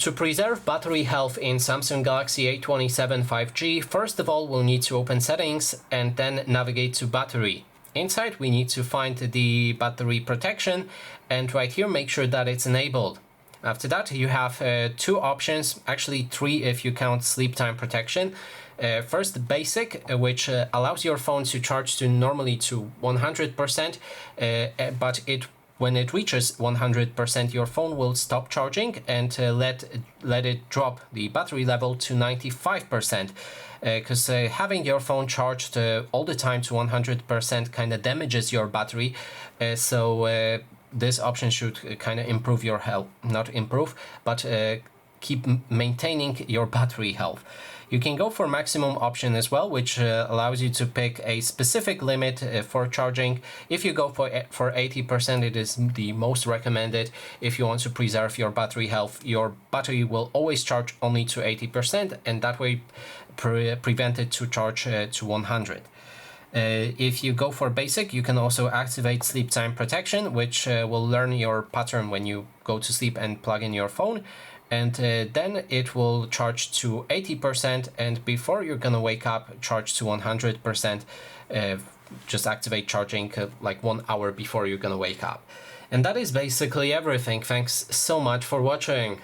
To preserve battery health in Samsung Galaxy A27 5G, first of all we'll need to open settings and then navigate to battery. Inside we need to find the battery protection and right here make sure that it's enabled. After that you have two options, actually three if you count sleep time protection. First, basic, which allows your phone to charge to normally to 100%, but when it reaches 100%, your phone will stop charging and let it drop the battery level to 95%. Because having your phone charged all the time to 100% kind of damages your battery. So this option should kind of improve your health, not improve, but keep maintaining your battery health. You can go for maximum option as well, which allows you to pick a specific limit for charging. If you go for 80%, it is the most recommended. If you want to preserve your battery health, your battery will always charge only to 80%, and that way prevent it to charge to 100. If you go for basic, you can also activate sleep time protection, which will learn your pattern when you go to sleep and plug in your phone. And then it will charge to 80%, and before you're gonna wake up, charge to 100%. Just activate charging like 1 hour before you're gonna wake up. And that is basically everything. Thanks so much for watching.